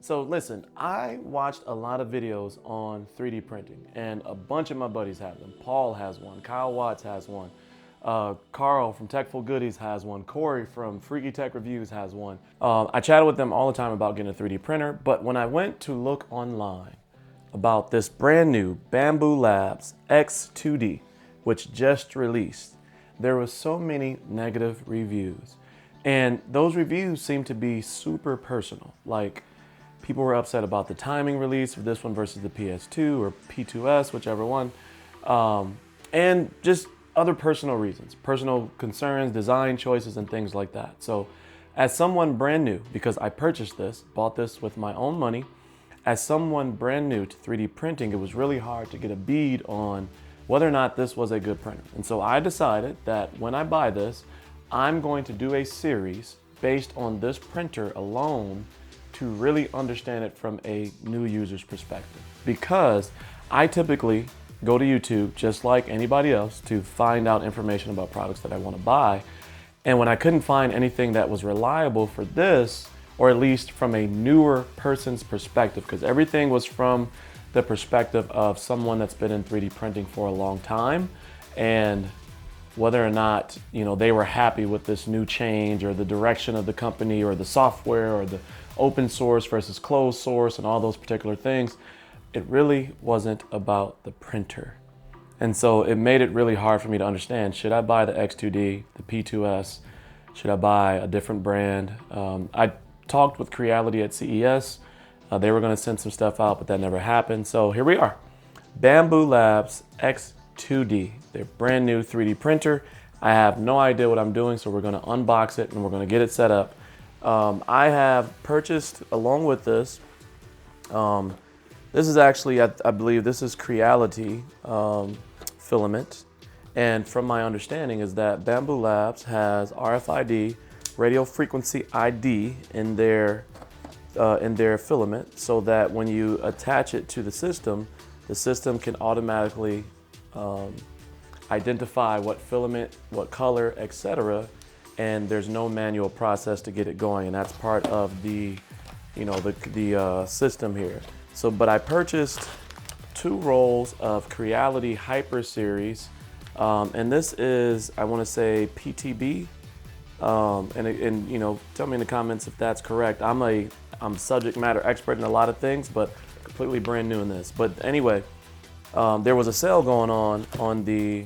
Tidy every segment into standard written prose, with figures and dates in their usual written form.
So listen, I watched a lot of videos on 3D printing, and a bunch of my buddies have them. Paul has one, Kyle Watts has one, Carl from Techful Goodies has one, Corey from Freaky Tech Reviews has one. I chatted with them all the time about getting a 3D printer, but when I went to look online about this brand new Bambu Labs X2D, which just released, there was so many negative reviews. And those reviews seem to be super personal. Like, people were upset about the timing release of this one versus the PS2 or P2S, whichever one. And just other personal reasons, personal concerns, design choices, and things like that. So as someone brand new, because I purchased this, bought this with my own money, as someone brand new to 3D printing, it was really hard to get a bead on whether or not this was a good printer. And so I decided that when I buy this, I'm going to do a series based on this printer alone to really understand it from a new user's perspective. Because I typically go to YouTube just like anybody else to find out information about products that I want to buy. And when I couldn't find anything that was reliable for this, or at least from a newer person's perspective, because everything was from the perspective of someone that's been in 3D printing for a long time, and whether or not they were happy with this new change or the direction of the company or the software or the open source versus closed source and all those particular things, it really wasn't about the printer. And so it made it really hard for me to understand, should I buy the X2D, the P2S? Should I buy a different brand? I talked with Creality at CES. They were gonna send some stuff out, but that never happened. So here we are, Bambu Labs X2D. They're brand new 3D printer. I have no idea what I'm doing, so we're gonna unbox it and we're gonna get it set up. I have purchased, along with this, this is actually, I believe this is Creality filament. And from my understanding is that Bambu Labs has RFID, radio frequency ID in their filament, so that when you attach it to the system can automatically identify what filament, what color, etc. And there's no manual process to get it going, and that's part of the system here. So, but I purchased 2 rolls of Creality Hyper Series, and this is, I want to say, PTB. And tell me in the comments if that's correct. I'm subject matter expert in a lot of things, but completely brand new in this. But anyway, there was a sale going on the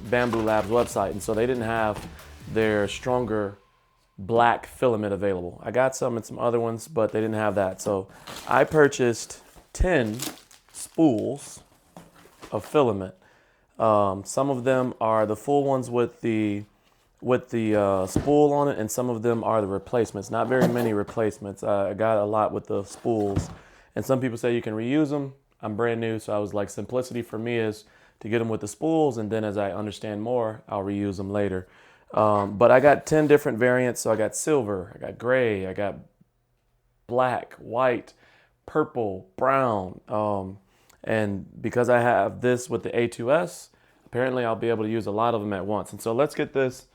Bambu Labs website, and so they didn't have their stronger black filament available. I got some and some other ones, but they didn't have that. So I purchased 10 spools of filament. Some of them are the full ones with the spool on it, and some of them are the replacements. Not very many replacements. I got a lot with the spools, and some people say you can reuse them. I'm brand new, so I was like, simplicity for me is to get them with the spools, and then as I understand more, I'll reuse them later. But I got 10 different variants. So I got silver, I got gray, I got black, white, purple, brown. And because I have this with the A2S, apparently I'll be able to use a lot of them at once. And so let's get this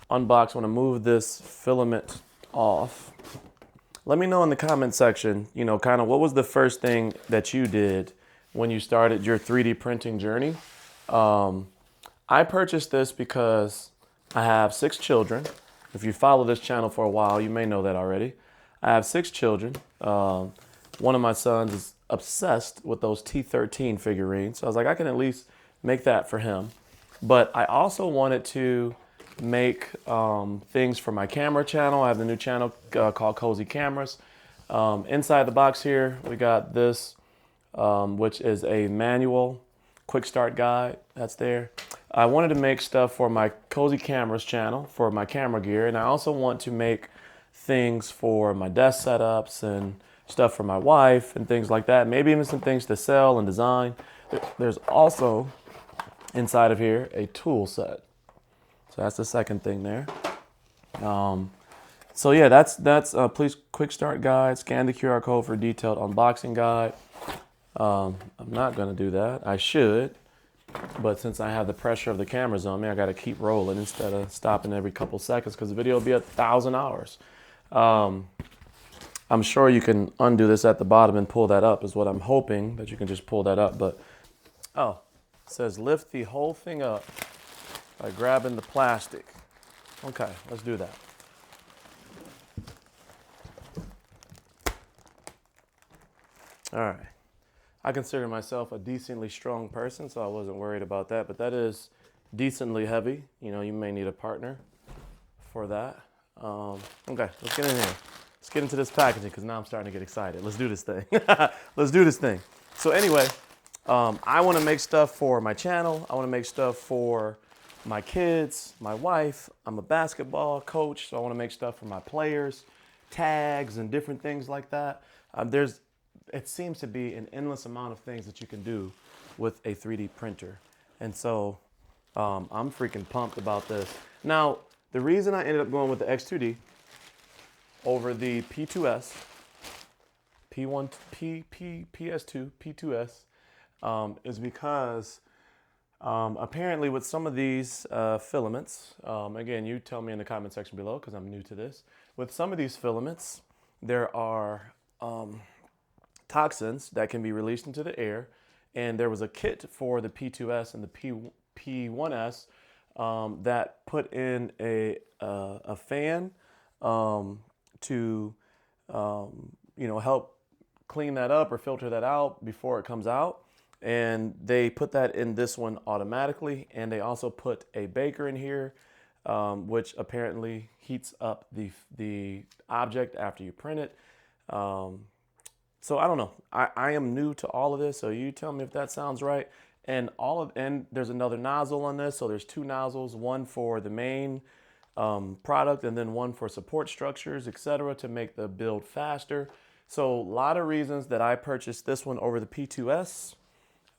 unboxed. I want to move this filament off. Let me know in the comment section, kind of what was the first thing that you did when you started your 3D printing journey. I purchased this because I have 6 children. If you follow this channel for a while, you may know that already. I have 6 children. One of my sons is obsessed with those T13 figurines. So I was like, I can at least make that for him. But I also wanted to make things for my camera channel. I have the new channel called Cosey Cameras. Inside the box here, we got this, which is a manual quick start guide. That's there. I wanted to make stuff for my Cosey Cameras channel, for my camera gear, and I also want to make things for my desk setups and stuff for my wife and things like that. Maybe even some things to sell and design. There's also inside of here a tool set. So that's the second thing there. So yeah, that's please quick start guide. Scan the QR code for a detailed unboxing guide. I'm not gonna do that. I should, but since I have the pressure of the cameras on me, I gotta keep rolling instead of stopping every couple seconds because the video will be 1,000 hours. I'm sure you can undo this at the bottom and pull that up is what I'm hoping, that you can just pull that up. But, oh, it says lift the whole thing up by grabbing the plastic. Okay, let's do that. All right. I consider myself a decently strong person, so I wasn't worried about that. But that is decently heavy. You know, you may need a partner for that. Okay, let's get in here. Let's get into this packaging because now I'm starting to get excited. Let's do this thing. Let's do this thing. So anyway, I want to make stuff for my channel. I want to make stuff for my kids, my wife. I'm a basketball coach, so I want to make stuff for my players, tags and different things like that. It seems to be an endless amount of things that you can do with a 3D printer. And so I'm freaking pumped about this. Now, the reason I ended up going with the X2D over the P2S, P1, PS2, P2S, is because apparently with some of these filaments, again, you tell me in the comment section below because I'm new to this. With some of these filaments, there are toxins that can be released into the air. And there was a kit for the P2S and the P1S that put in a fan to help clean that up or filter that out before it comes out. And they put that in this one automatically. And they also put a baker in here, which apparently heats up the object after you print it. So I don't know. I am new to all of this, so you tell me if that sounds right. And there's another nozzle on this, so there's two nozzles, one for the main product and then one for support structures, etc., to make the build faster. So a lot of reasons that I purchased this one over the P2S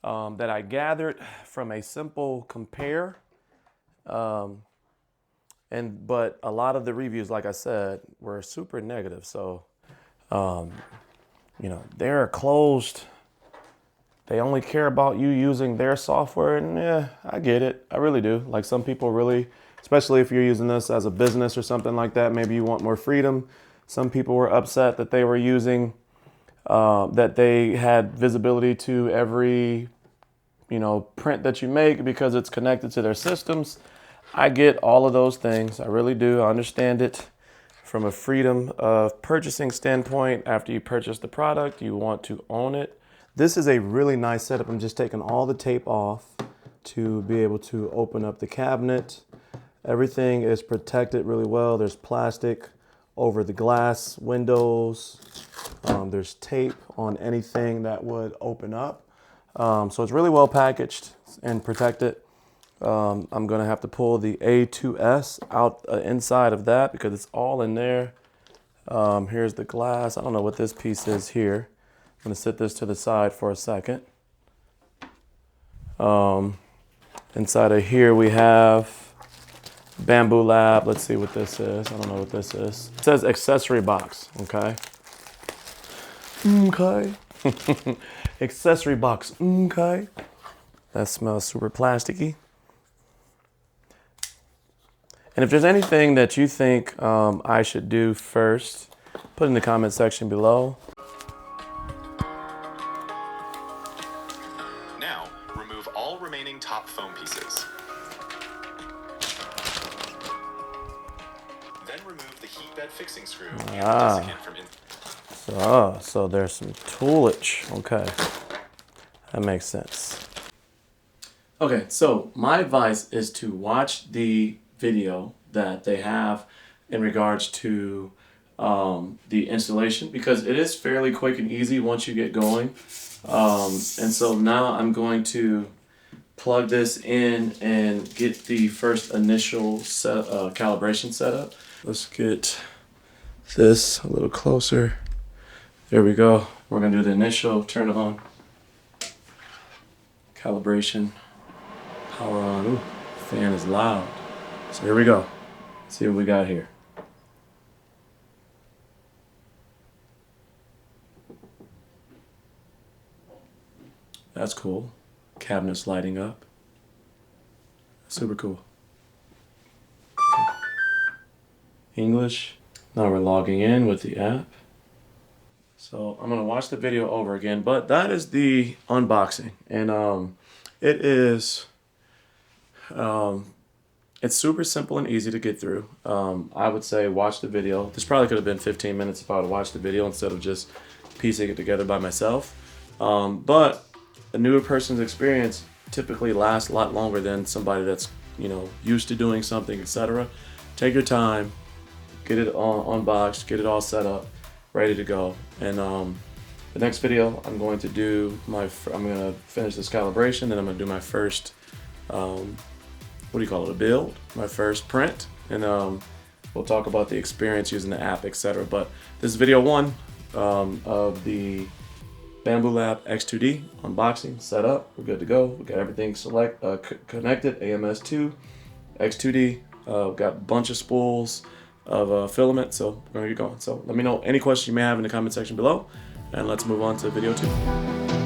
that I gathered from a simple compare. But a lot of the reviews, like I said, were super negative. So they're closed. They only care about you using their software. And yeah, I get it. I really do. Like some people really, especially if you're using this as a business or something like that, maybe you want more freedom. Some people were upset that they were using, that they had visibility to every, print that you make because it's connected to their systems. I get all of those things. I really do. I understand it. From a freedom of purchasing standpoint, after you purchase the product, you want to own it. This is a really nice setup. I'm just taking all the tape off to be able to open up the cabinet. Everything is protected really well. There's plastic over the glass windows. There's tape on anything that would open up. So it's really well packaged and protected. I'm going to have to pull the A2S out inside of that because it's all in there. Here's the glass. I don't know what this piece is here. I'm going to set this to the side for a second. Inside of here we have Bambu Lab. Let's see what this is. I don't know what this is. It says accessory box, okay? Okay. Accessory box, okay. That smells super plasticky. And if there's anything that you think I should do first, put in the comment section below. Now, remove all remaining top foam pieces. Then remove the heat bed fixing screw and the desiccant from inside. So there's some toolage. Okay, that makes sense. Okay, so my advice is to watch the video that they have in regards to the installation because it is fairly quick and easy once you get going. And so now I'm going to plug this in and get the first initial calibration setup. Let's get this a little closer. There we go. We're gonna do the initial, turn it on. Calibration, power on. Ooh, fan is loud. So here we go. Let's see what we got here. That's cool. Cabinets lighting up. Super cool. English. Now we're logging in with the app. So I'm gonna watch the video over again, but that is the unboxing, and it is it's super simple and easy to get through. I would say watch the video. This probably could have been 15 minutes if I would have watched the video instead of just piecing it together by myself. But a newer person's experience typically lasts a lot longer than somebody that's, you know, used to doing something, etc. Take your time, get it all unboxed, get it all set up, ready to go. And the next video, I'm going to do I'm gonna finish this calibration, and I'm gonna do my first, what do you call it, a build, my first print, and we'll talk about the experience using the app, etc. But this is video 1 of the Bambu Lab X2D unboxing, set up, we're good to go. We got everything connected, AMS2, X2D, got a bunch of spools of filament, so we're gonna get going. So let me know any questions you may have in the comment section below, and let's move on to video 2.